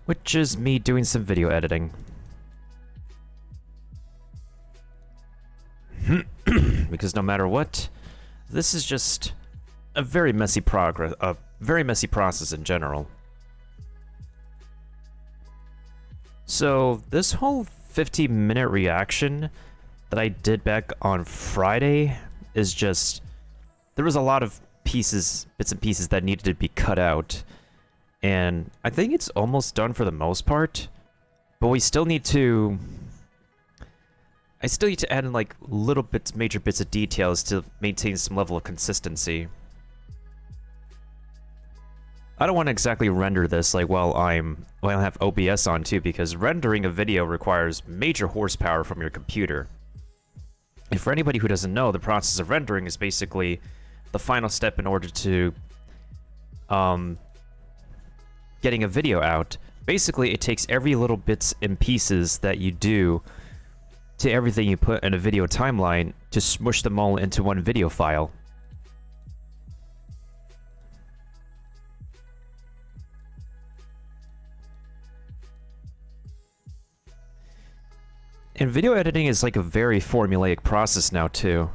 which is me doing some video editing. Because no matter what, this is just a very messy process in general. So this whole 50-minute reaction that I did back on Friday is just, there was a lot of bits and pieces that needed to be cut out, and I think it's almost done for the most part, but I still need to add in like major bits of details to maintain some level of consistency. I don't want to exactly render this like while I have OBS on too, because rendering a video requires major horsepower from your computer. And for anybody who doesn't know, the process of rendering is basically the final step in order to getting a video out. Basically, it takes every little bits and pieces that you do to everything you put in a video timeline to smush them all into one video file. And video editing is like a very formulaic process now too.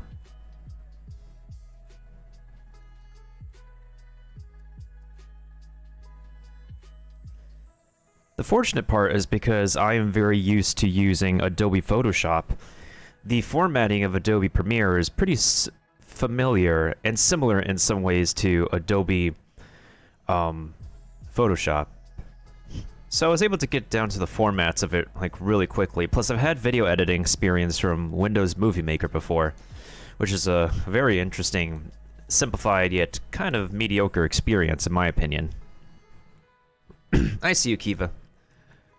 The fortunate part is because I am very used to using Adobe Photoshop, the formatting of Adobe Premiere is pretty familiar and similar in some ways to Adobe Photoshop. So I was able to get down to the formats of it like really quickly. Plus I've had video editing experience from Windows Movie Maker before, which is a very interesting, simplified yet kind of mediocre experience in my opinion. I see you, Kiva.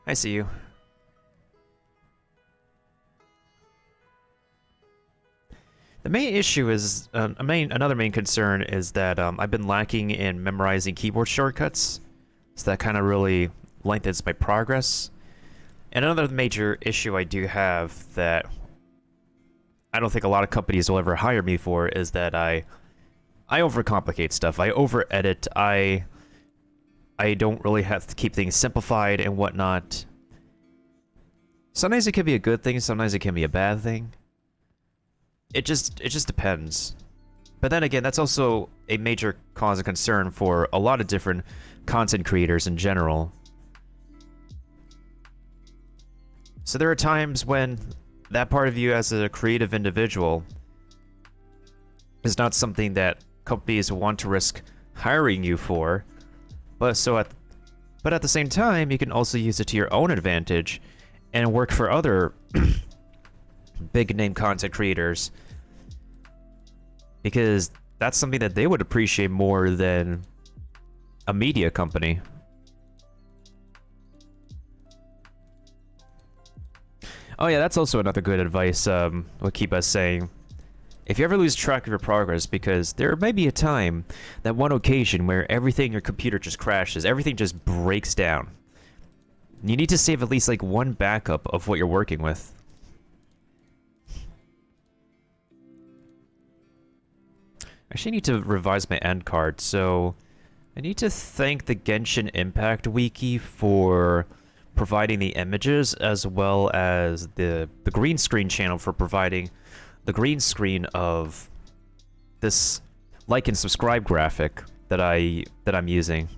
I see you. The main issue is, another main concern is that I've been lacking in memorizing keyboard shortcuts, so that kind of really lengthens my progress. And another major issue I do have that I don't think a lot of companies will ever hire me for is that I overcomplicate stuff. I over-edit. I don't really have to keep things simplified and whatnot. Sometimes it can be a good thing, sometimes it can be a bad thing. It just depends. But then again, that's also a major cause of concern for a lot of different content creators in general. So there are times when that part of you as a creative individual is not something that companies want to risk hiring you for. But at the same time, you can also use it to your own advantage and work for other big name content creators, because that's something that they would appreciate more than a media company. Oh yeah, that's also another good advice, what Kiba's saying. If you ever lose track of your progress, because there may be a time, that one occasion where everything in your computer just crashes, everything just breaks down. You need to save at least like one backup of what you're working with. Actually, I need to revise my end card, so I need to thank the Genshin Impact Wiki for providing the images, as well as the green screen channel for providing the green screen of this like and subscribe graphic that I'm using.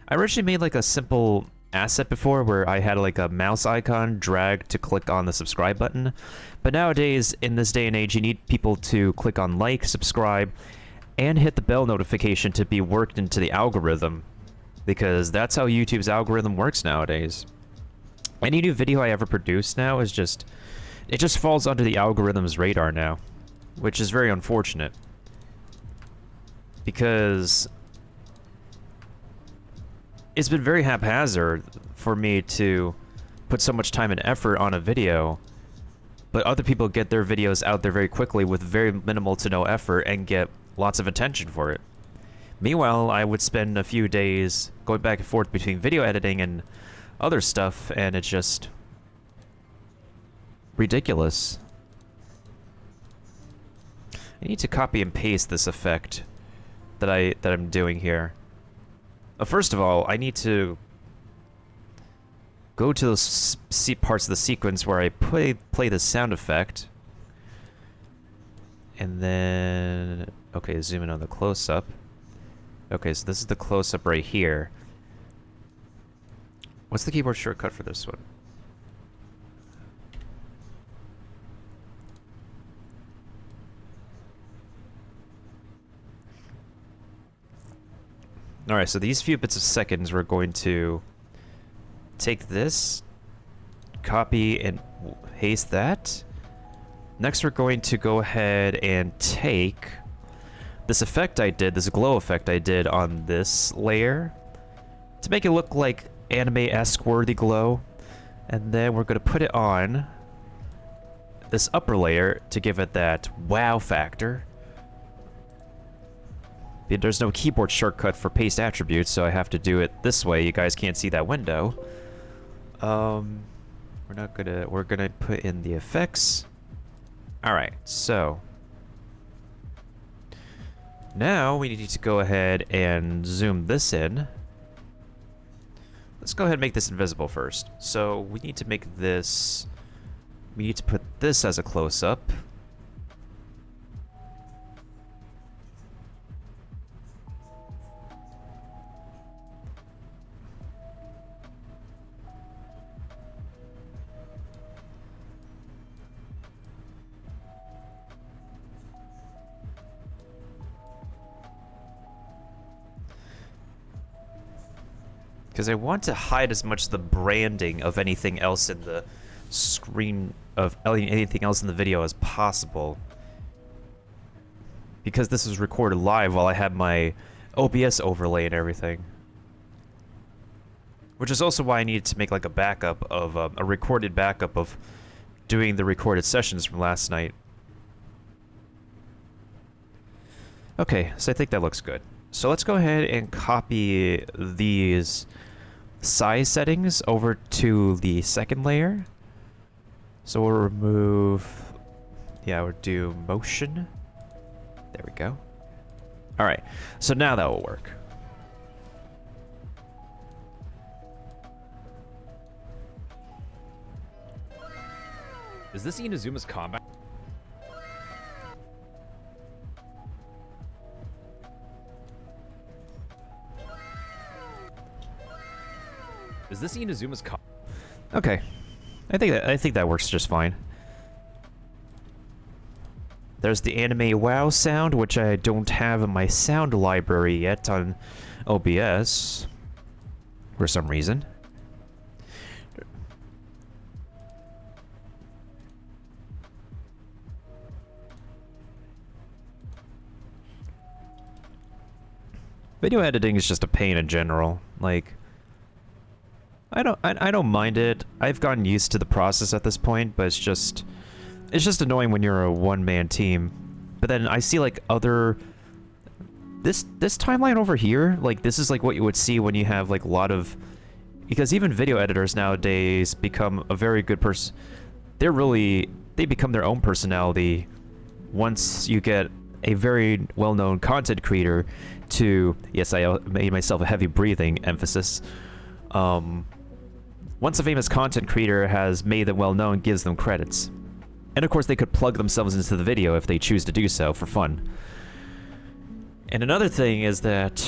I originally made like a simple asset before where I had like a mouse icon drag to click on the subscribe button, but nowadays in this day and age you need people to click on like, subscribe, and hit the bell notification to be worked into the algorithm, because that's how YouTube's algorithm works nowadays. Any new video I ever produce now is just falls under the algorithm's radar now, which is very unfortunate, because it's been very haphazard for me to put so much time and effort on a video, but other people get their videos out there very quickly with very minimal to no effort and get lots of attention for it. Meanwhile, I would spend a few days going back and forth between video editing and other stuff, and it's just ridiculous. I need to copy and paste this effect that I'm doing here. First of all, I need to go to those parts of the sequence where I play the sound effect. And then, okay, zoom in on the close-up. Okay, so this is the close-up right here. What's the keyboard shortcut for this one? Alright, so these few bits of seconds, we're going to take this, copy and paste that. Next, we're going to go ahead and take this effect I did, this glow effect I did on this layer, to make it look like anime-esque worthy glow. And then we're going to put it on this upper layer to give it that wow factor. There's no keyboard shortcut for paste attributes, so I have to do it this way. You guys can't see that window. We're gonna put in the effects. Alright, so now we need to go ahead and zoom this in. Let's go ahead and make this invisible first. So we need to make this, we need to put this as a close-up. Because I want to hide as much of the branding of anything else in the screen, of anything else in the video as possible. Because this was recorded live while I had my OBS overlay and everything. Which is also why I needed to make like a backup of, a recorded backup of doing the recorded sessions from last night. Okay, so I think that looks good. So let's go ahead and copy these size settings over to the second layer. So we'll remove, yeah, we'll do motion. There we go. All right, so now that will work. Is this Inazuma's combat? Is this Inazuma's Okay, I think that works just fine. There's the anime wow sound, which I don't have in my sound library yet on OBS for some reason. Video editing is just a pain in general. Like, I don't mind it. I've gotten used to the process at this point, but it's just annoying when you're a one-man team. But then I see like other this timeline over here, like this is like what you would see when you have like a lot of, because even video editors nowadays become a very good person. They become their own personality once you get a very well-known content creator to, yes, I made myself a heavy breathing emphasis. Once a famous content creator has made them well-known, gives them credits. And of course, they could plug themselves into the video if they choose to do so for fun. And another thing is that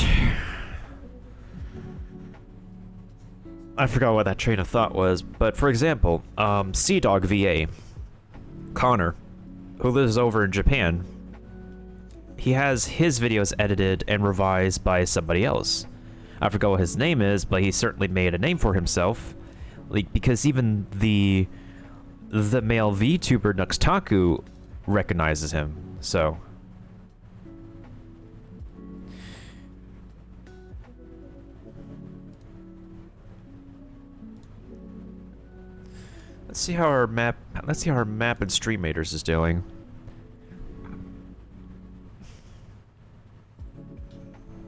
I forgot what that train of thought was, but for example, Sea-Dog VA, Connor, who lives over in Japan, he has his videos edited and revised by somebody else. I forgot what his name is, but he certainly made a name for himself. Like, because even the male VTuber Nuxtaku recognizes him, so. Let's see how our map and StreamMaters is doing.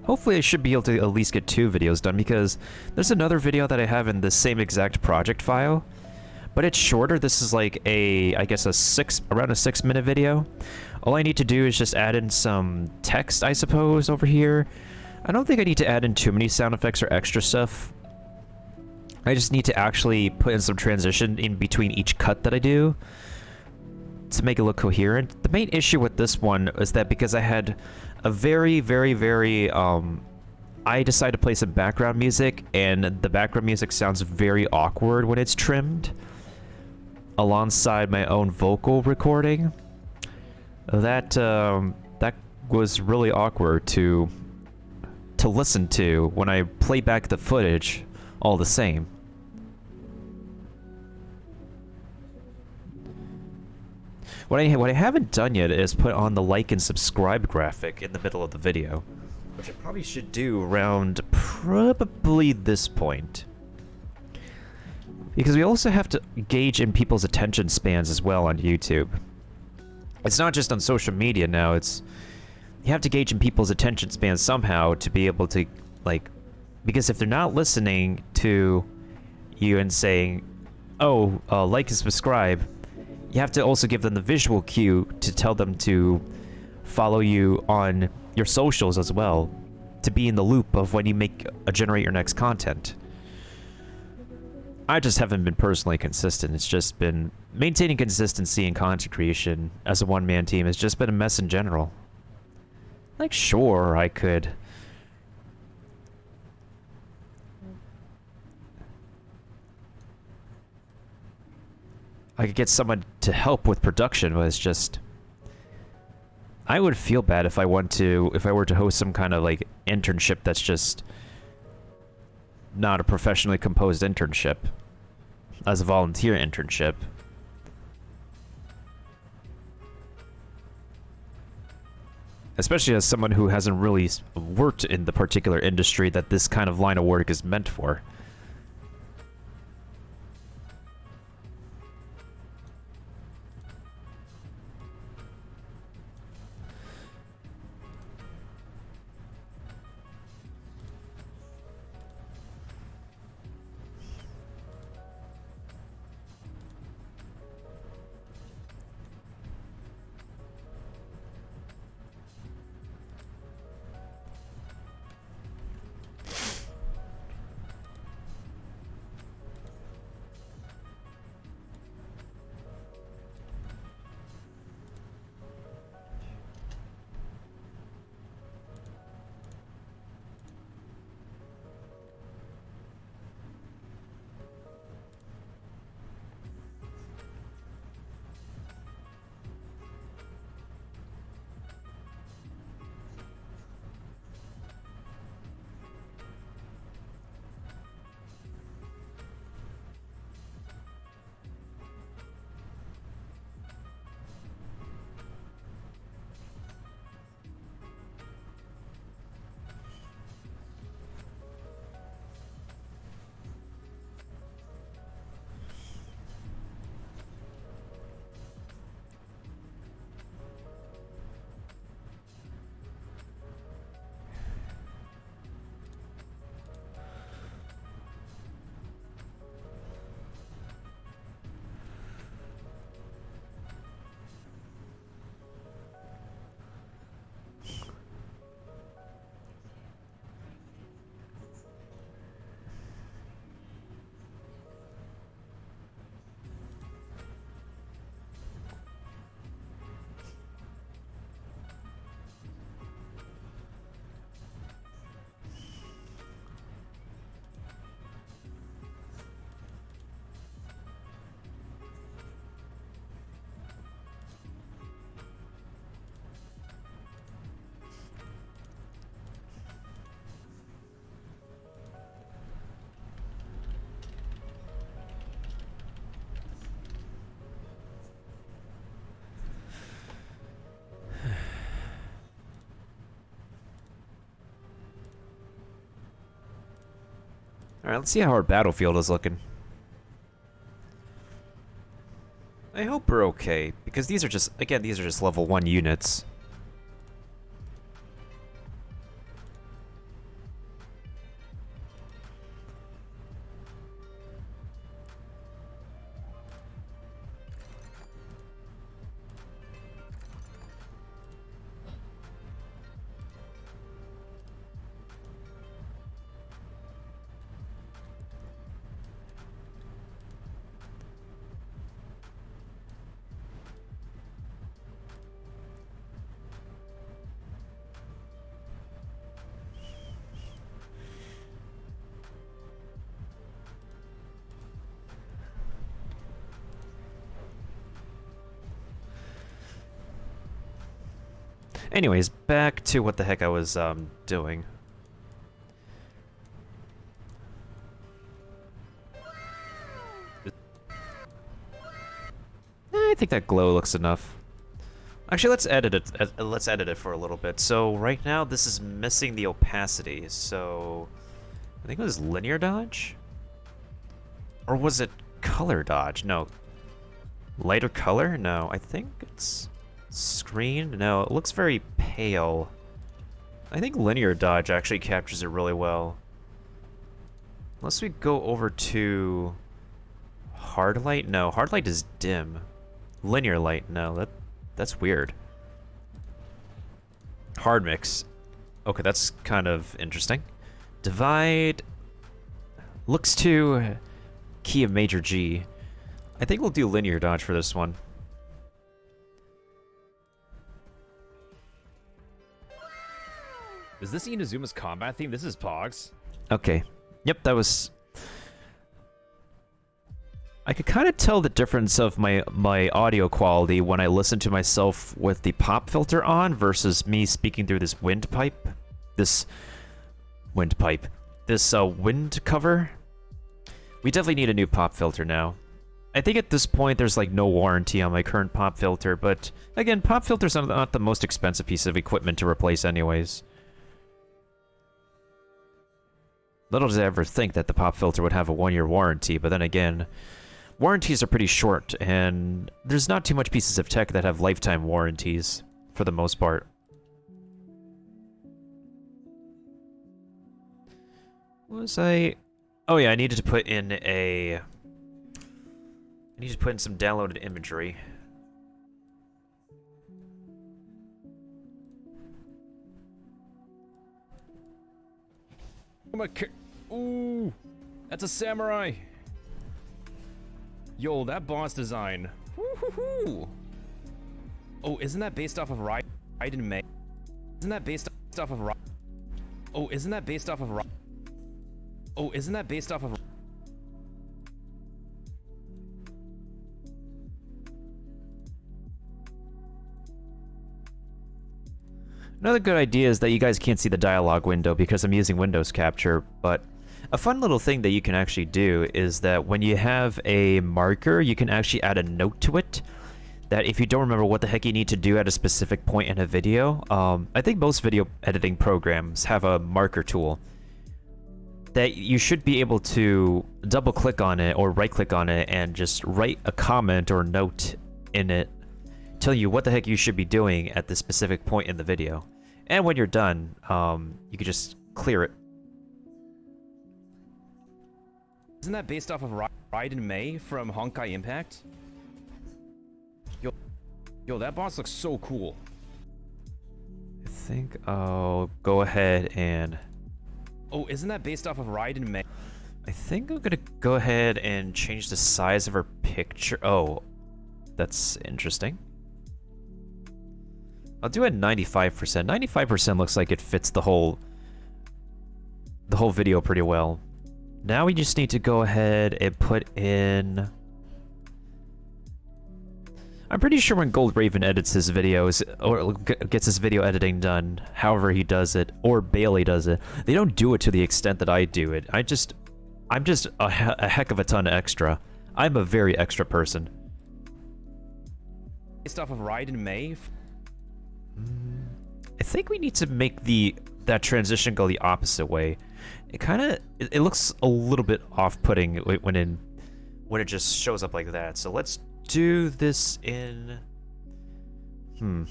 Hopefully I should be able to at least get 2 videos done, because there's another video that I have in the same exact project file, but it's shorter. This is like I guess around a 6-minute video. All I need to do is just add in some text, I suppose, over here. I don't think I need to add in too many sound effects or extra stuff. I just need to actually put in some transition in between each cut that I do to make it look coherent. The main issue with this one is that because I had a very, I decided to play some background music, and the background music sounds very awkward when it's trimmed alongside my own vocal recording. That was really awkward to listen to when I play back the footage all the same. What I haven't done yet is put on the like and subscribe graphic in the middle of the video, which I probably should do around probably this point. Because we also have to gauge in people's attention spans as well on YouTube. It's not just on social media now, you have to gauge in people's attention spans somehow to be able to, like, because if they're not listening to you and saying, oh, like and subscribe, you have to also give them the visual cue to tell them to follow you on your socials as well, to be in the loop of when you generate your next content. I just haven't been personally consistent. It's just been maintaining consistency in content creation as a one-man team has just been a mess in general. Like, sure, I could get someone to help with production, but it's just, I would feel bad if I were to host some kind of like internship that's just not a professionally composed internship, as a volunteer internship. Especially as someone who hasn't really worked in the particular industry that this kind of line of work is meant for. Alright, let's see how our battlefield is looking. I hope we're okay, because these are just, again, these are just level 1 units. Anyways, back to what the heck I was doing. I think that glow looks enough. Actually, let's edit it. Let's edit it for a little bit. So right now, this is missing the opacity. So I think it was linear dodge, or was it color dodge? No, lighter color. No, I think it's screen. No, it looks very pale. I think linear dodge actually captures it really well. Unless we go over to hard light. No, hard light is dim. Linear light. No, that's weird. Hard mix. Okay, that's kind of interesting. Divide. Looks to key of major G. I think we'll do linear dodge for this one. Is this Inazuma's combat theme? This is Pogs. Okay. Yep, that was... I could kind of tell the difference of my audio quality when I listen to myself with the pop filter on versus me speaking through this windpipe. This wind cover. We definitely need a new pop filter now. I think at this point there's like no warranty on my current pop filter, but again, pop filters are not the most expensive piece of equipment to replace anyways. Little did I ever think that the pop filter would have a 1-year warranty, but then again, warranties are pretty short, and there's not too much pieces of tech that have lifetime warranties, for the most part. What was I... Oh yeah, I needed to put in a... I need to put in some downloaded imagery. Ooh, that's a samurai. Yo, that boss design. Woo-hoo-hoo. Oh, isn't that based off of Raiden May? Isn't that based off of Oh, isn't that based off of Oh, isn't that based off of Another good idea is that you guys can't see the dialogue window because I'm using Windows Capture, but a fun little thing that you can actually do is that when you have a marker, you can actually add a note to it that if you don't remember what the heck you need to do at a specific point in a video, I think most video editing programs have a marker tool that you should be able to double click on it or right click on it and just write a comment or note in it telling you what the heck you should be doing at the specific point in the video. And when you're done, you can just clear it. Isn't that based off of Raiden May from Honkai Impact? Yo, that boss looks so cool. I think I'll go ahead and... Oh, isn't that based off of Raiden May? I think I'm gonna go ahead and change the size of her picture. Oh, that's interesting. I'll do it 95%. 95% looks like it fits the whole video pretty well. Now we just need to go ahead and put in... I'm pretty sure when Gold Raven edits his videos, or gets his video editing done, however he does it, or Bailey does it, they don't do it to the extent that I do it. I'm just a heck of a ton extra. I'm a very extra person. Based off of Raiden May? I think we need to make that transition go the opposite way. It looks a little bit off-putting when it just shows up like that. So let's do this in... I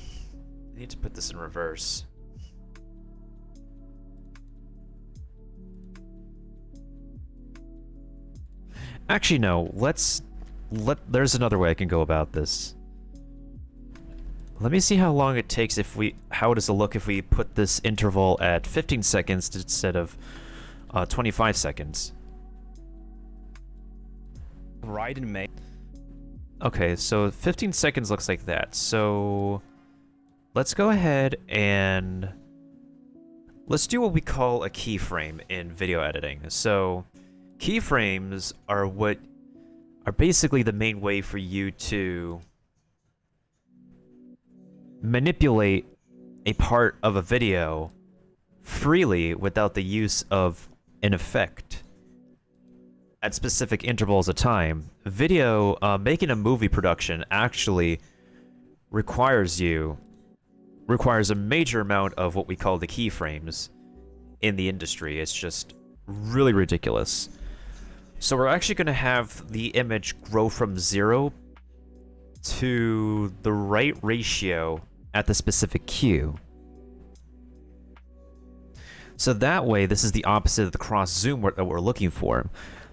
need to put this in reverse. Actually, no. There's another way I can go about this. Let me see how long it takes how does it look if we put this interval at 15 seconds instead of 25 seconds. Raiden May. Okay, so 15 seconds looks like that. So let's go ahead and let's do what we call a keyframe in video editing. So keyframes are basically the main way for you to manipulate a part of a video freely without the use of an effect at specific intervals of time. Video, making a movie production actually requires a major amount of what we call the keyframes in the industry. It's just really ridiculous. So we're actually going to have the image grow from 0 to the right ratio at the specific cue. So that way, this is the opposite of the cross zoom that we're looking for.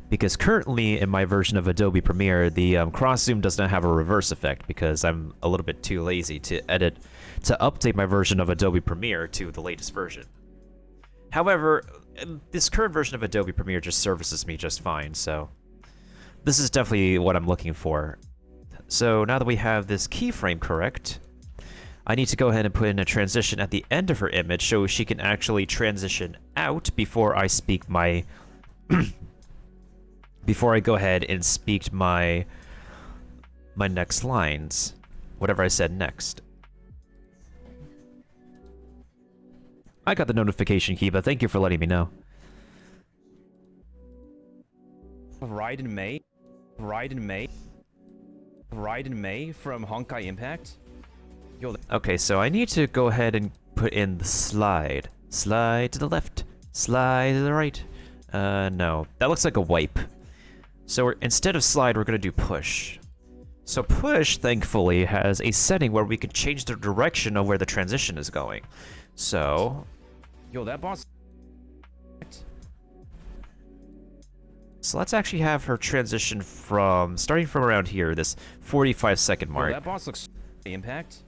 Because currently, in my version of Adobe Premiere, the cross zoom does not have a reverse effect because I'm a little bit too lazy to update my version of Adobe Premiere to the latest version. However, this current version of Adobe Premiere just services me just fine, so this is definitely what I'm looking for. So now that we have this keyframe correct, I need to go ahead and put in a transition at the end of her image so she can actually transition out before I speak my... before I go ahead and speak my next lines. Whatever I said next. I got the notification key, but thank you for letting me know. Raiden Mei from Honkai Impact. Yo, Okay, so I need to go ahead and put in the slide. Slide to the left. Slide to the right. No. That looks like a wipe. So instead of slide, we're going to do push. So push, thankfully, has a setting where we can change the direction of where the transition is going. So... yo, that boss... So let's actually have her transition from... starting from around here, this 45-second mark. Yo, that boss looks... Impact?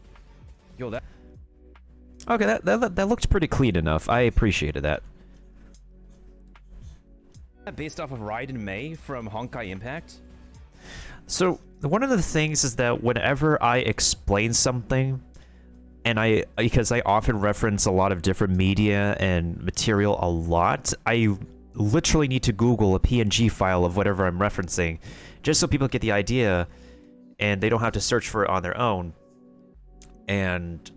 Yo, that... Okay, that looked pretty clean enough. I appreciated that. Based off of Raiden Mei from Honkai Impact? So one of the things is that whenever I explain something, and because I often reference a lot of different media and material a lot, I literally need to Google a PNG file of whatever I'm referencing, just so people get the idea, and they don't have to search for it on their own. And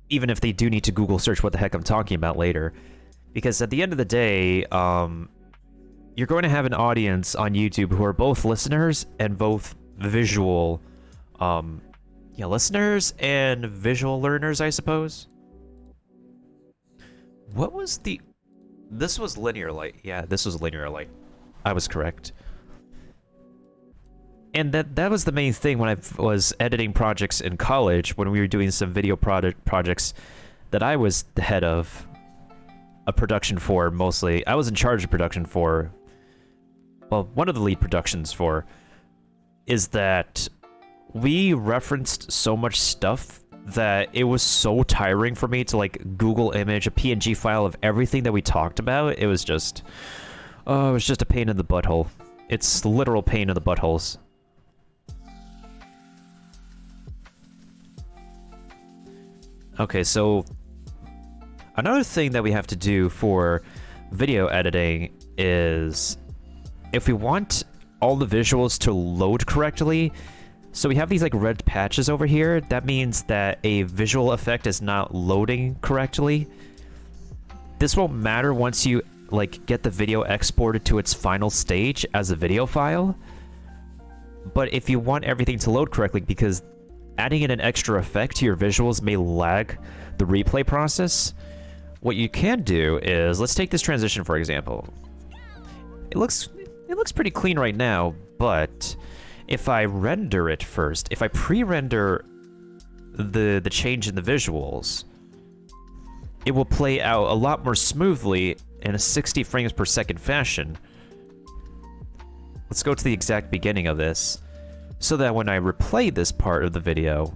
even if they do need to Google search what the heck I'm talking about later, because at the end of the day, you're going to have an audience on YouTube who are both listeners and both visual, listeners and visual learners, I suppose. What was the... This was Linear Light. Yeah, this was Linear Light. I was correct. And that was the main thing when I was editing projects in college, when we were doing some video projects that I was the head of a production for, mostly. I was in charge of production for... Well, one of the lead productions for, is that we referenced so much stuff that it was so tiring for me to like Google image a PNG file of everything that we talked about. It was just a pain in the butthole. It's literal pain in the buttholes. Okay, so another thing that we have to do for video editing is, if we want all the visuals to load correctly, so we have these like red patches over here, that means that a visual effect is not loading correctly. This won't matter once you like get the video exported to its final stage as a video file. But if you want everything to load correctly, because adding in an extra effect to your visuals may lag the replay process, what you can do is, let's take this transition for example. It looks pretty clean right now, but if I render it first, if I pre-render the change in the visuals, it will play out a lot more smoothly in a 60 frames per second fashion. Let's go to the exact beginning of this, so that when I replay this part of the video,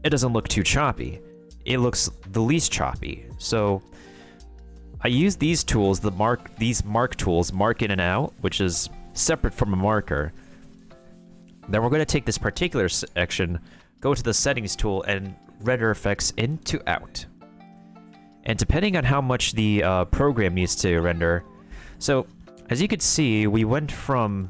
it doesn't look too choppy. It looks the least choppy. So I use these tools, these mark tools, mark in and out, which is separate from a marker. Then we're going to take this particular section, go to the settings tool, and render effects into out. And depending on how much the program needs to render, so as you can see, we went from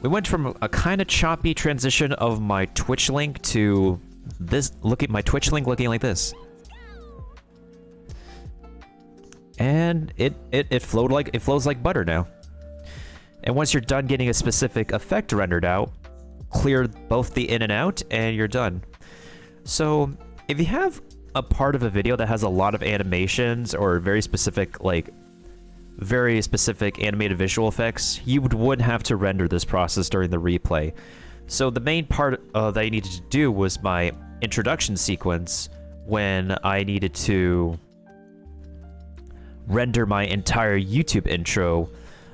We went from a kind of choppy transition of my Twitch link to this. Look at my Twitch link looking like this. And it flows like butter now. And once you're done getting a specific effect rendered out, clear both the in and out, and you're done. So if you have a part of a video that has a lot of animations or very specific animated visual effects, you would have to render this process during the replay. So the main part that I needed to do was my introduction sequence when I needed to render my entire YouTube intro.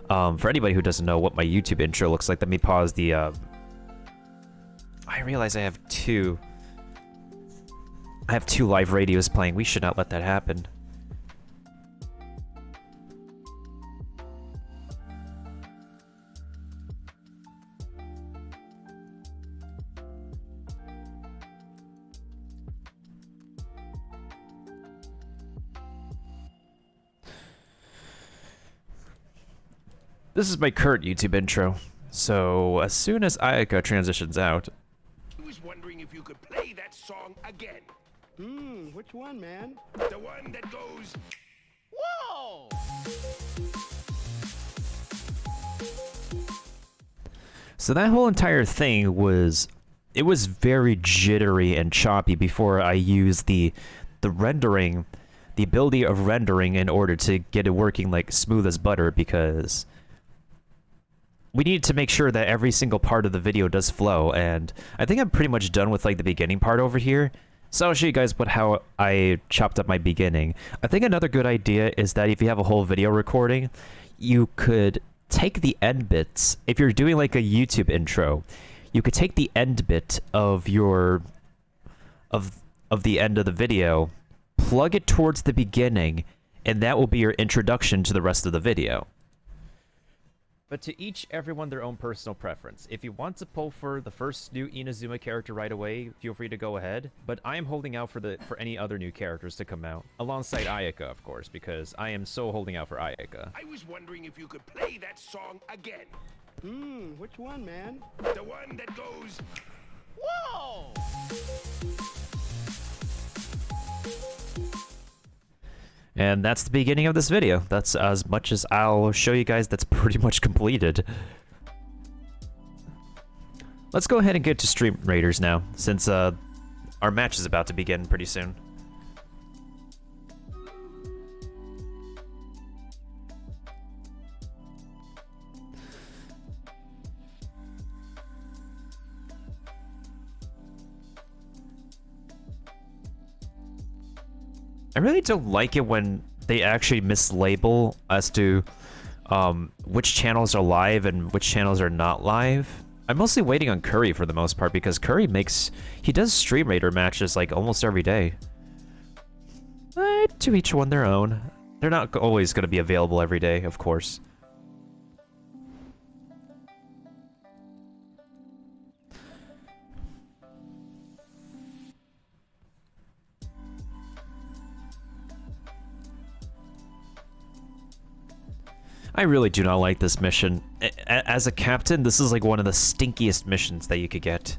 For anybody who doesn't know what my YouTube intro looks like, let me pause the... I realize I have two live radios playing. We should not let that happen. This is my current YouTube intro. So as soon as Ayaka transitions out, I was wondering if you could play that song again. Which one, man? The one that goes, Whoa! so that whole entire thing was very jittery and choppy before I used the rendering, the ability of rendering in order to get it working like smooth as butter, because we need to make sure that every single part of the video does flow. And I think I'm pretty much done with like the beginning part over here. So I'll show you guys how I chopped up my beginning. I think another good idea is that if you have a whole video recording, you could take the end bits. If you're doing like a YouTube intro, you could take the end bit of your of the end of the video, plug it towards the beginning, and that will be your introduction to the rest of the video. But to everyone their own personal preference. If you want to pull for the first new Inazuma character right away, feel free to go ahead. But I am holding out for any other new characters to come out. Alongside Ayaka, of course, because I am so holding out for Ayaka. I was wondering if you could play that song again. Which one, man? The one that goes, Whoa! And that's the beginning of this video. That's as much as I'll show you guys. That's pretty much completed. Let's go ahead and get to Stream Raiders now, since our match is about to begin pretty soon. I really don't like it when they actually mislabel as to which channels are live and which channels are not live. I'm mostly waiting on Curry for the most part, because Curry he does Stream Raider matches like almost every day. To each one their own. They're not always going to be available every day, of course. I really do not like this mission. As a captain, this is like one of the stinkiest missions that you could get.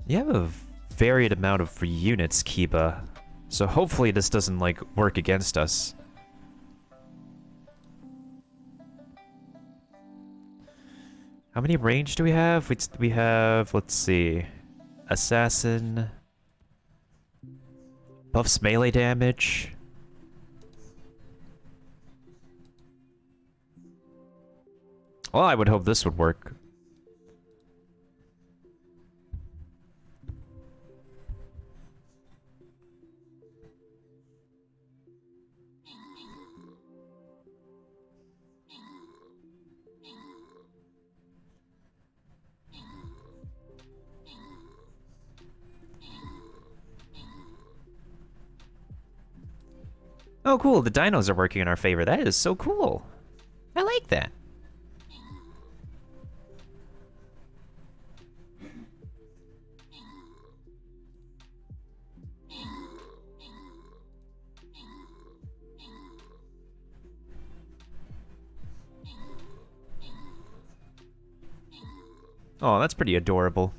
You have a varied amount of units, Kiba, so hopefully this doesn't like work against us. How many range do we have? We have, let's see, Assassin, buffs melee damage. Well, I would hope this would work. Oh, cool. The dinos are working in our favor. That is so cool. I like that. Oh, that's pretty adorable.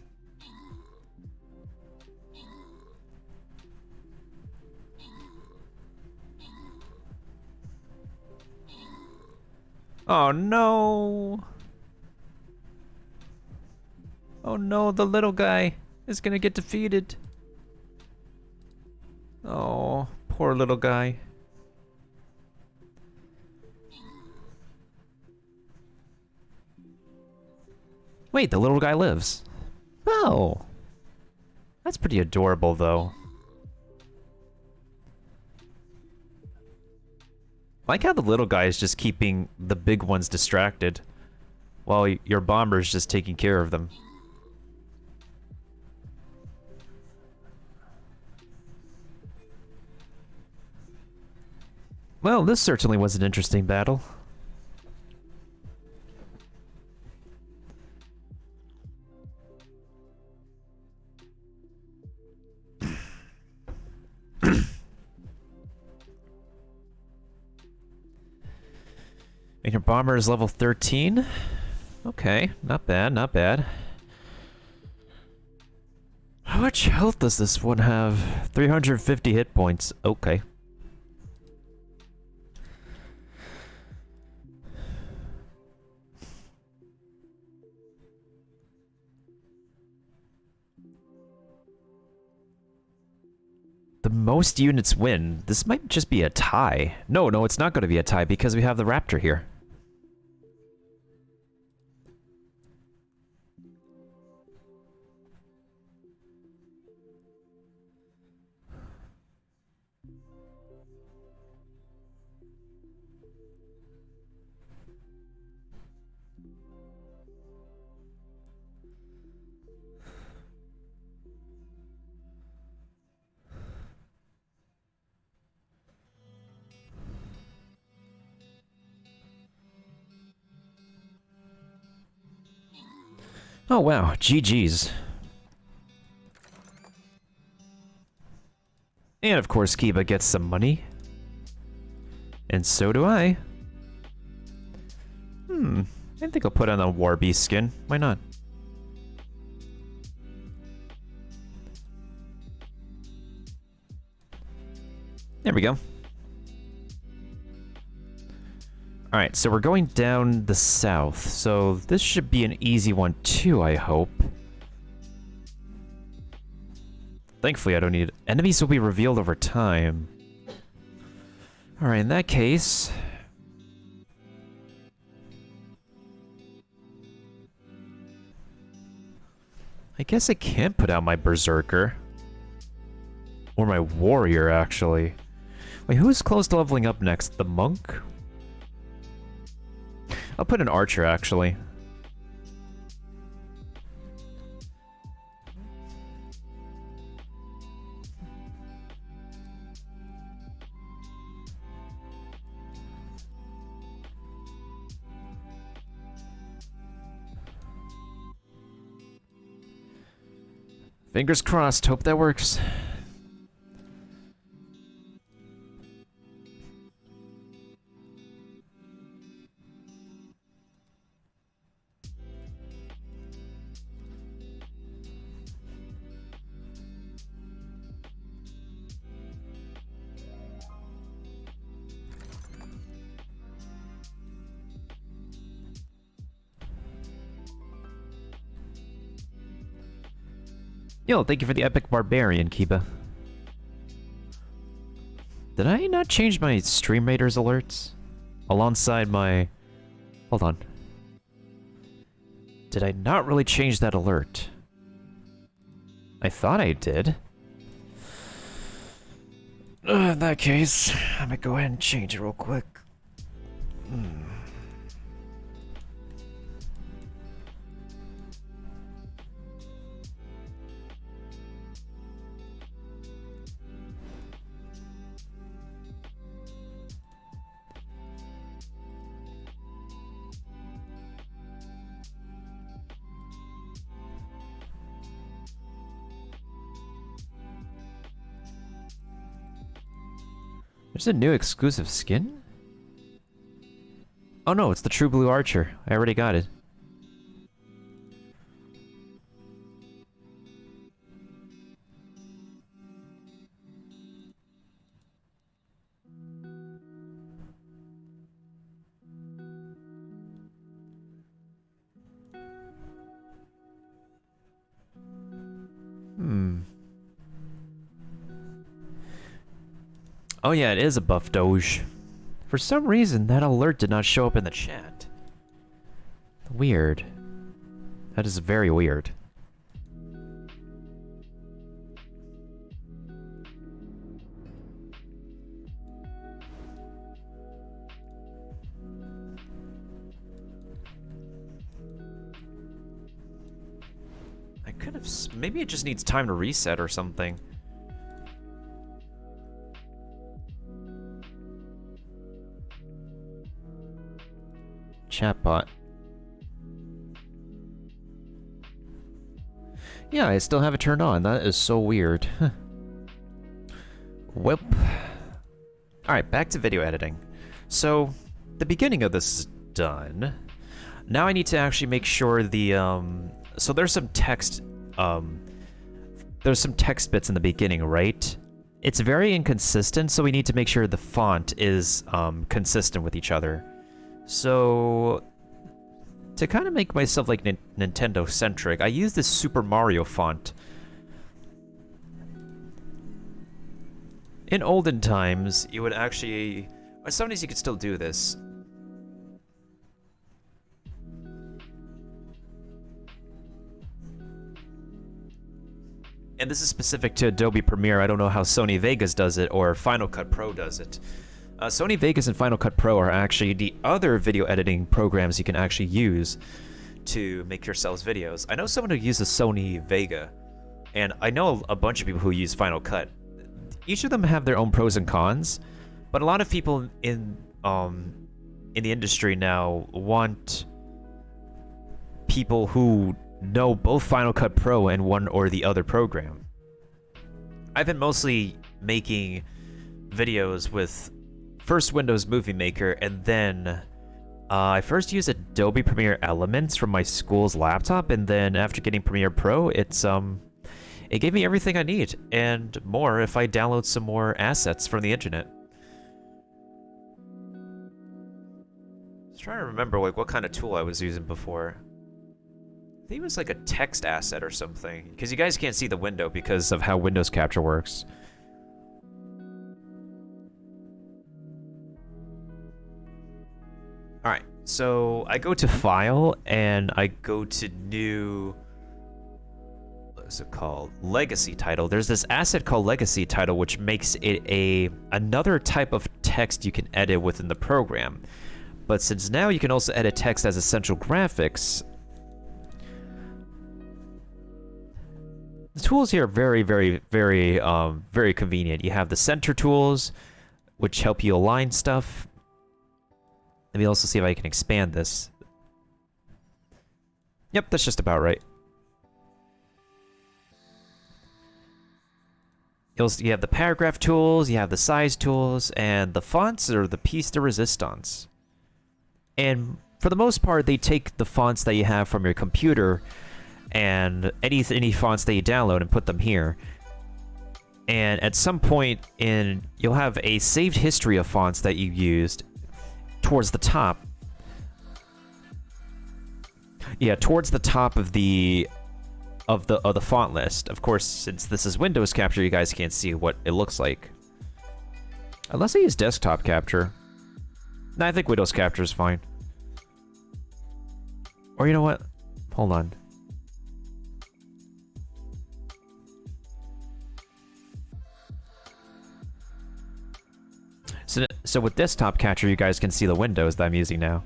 Oh no! Oh no, the little guy is gonna get defeated. Oh, poor little guy. Wait, the little guy lives. Oh. That's pretty adorable, though. I like how the little guy is just keeping the big ones distracted, while your bomber is just taking care of them. Well, this certainly was an interesting battle. And your bomber is level 13? Okay, not bad, not bad. How much health does this one have? 350 hit points. Okay. The most units win. This might just be a tie. No, it's not going to be a tie because we have the Raptor here. Oh wow, GG's. And of course Kiba gets some money. And so do I. I think I'll put on a War Beast skin. Why not? There we go. Alright, so we're going down the south, so this should be an easy one too, I hope. Thankfully, I don't need... Enemies will be revealed over time. Alright, in that case... I guess I can't put out my Berserker. Or my Warrior, actually. Wait, who's close to leveling up next? The Monk? I'll put an Archer, actually. Fingers crossed, hope that works. Yo, thank you for the epic barbarian, Kiba. Did I not change my Stream Raiders alerts? Alongside my... Hold on. Did I not really change that alert? I thought I did. In that case, I'm gonna go ahead and change it real quick. There's a new exclusive skin? Oh no, it's the True Blue Archer. I already got it. Oh yeah, it is a buff Doge. For some reason, that alert did not show up in the chat. Weird. That is very weird. I could have... Maybe it just needs time to reset or something. Chatbot. Yeah, I still have it turned on. That is so weird. Whip. Alright, back to video editing. So, the beginning of this is done. Now I need to actually make sure the, so there's some text, there's some text bits in the beginning, right? It's very inconsistent, so we need to make sure the font is, consistent with each other. So, to kind of make myself like Nintendo-centric, I use this Super Mario font. In olden times, you would actually... Or some days you could still do this. And this is specific to Adobe Premiere. I don't know how Sony Vegas does it or Final Cut Pro does it. Sony Vegas and Final Cut Pro are actually the other video editing programs you can actually use to make yourselves videos. I know someone who uses Sony Vega, and I know a bunch of people who use Final Cut. Each of them have their own pros and cons, but a lot of people in the industry now want people who know both Final Cut Pro and one or the other program. I've been mostly making videos with first Windows Movie Maker, and then I first used Adobe Premiere Elements from my school's laptop, and then after getting Premiere Pro, it gave me everything I need, and more if I download some more assets from the internet. I was trying to remember like what kind of tool I was using before. I think it was like a text asset or something, because you guys can't see the window because of how Windows Capture works. Alright, so I go to File, and I go to New... What is it called? Legacy Title. There's this asset called Legacy Title, which makes it another type of text you can edit within the program. But since now you can also edit text as Essential Graphics, the tools here are very, very, very, very convenient. You have the center tools, which help you align stuff. Let me also see if I can expand this. Yep, that's just about right. You have the paragraph tools, you have the size tools, and the fonts are the piece de resistance. And for the most part, they take the fonts that you have from your computer and any fonts that you download and put them here. And at some point you'll have a saved history of fonts that you used towards the top. Yeah, towards the top of the font list. Of course, since this is Windows Capture, you guys can't see what it looks like. Unless I use Desktop Capture. No, I think Windows Capture is fine. Or you know what? Hold on. So with Desktop Capture, you guys can see the windows that I'm using now.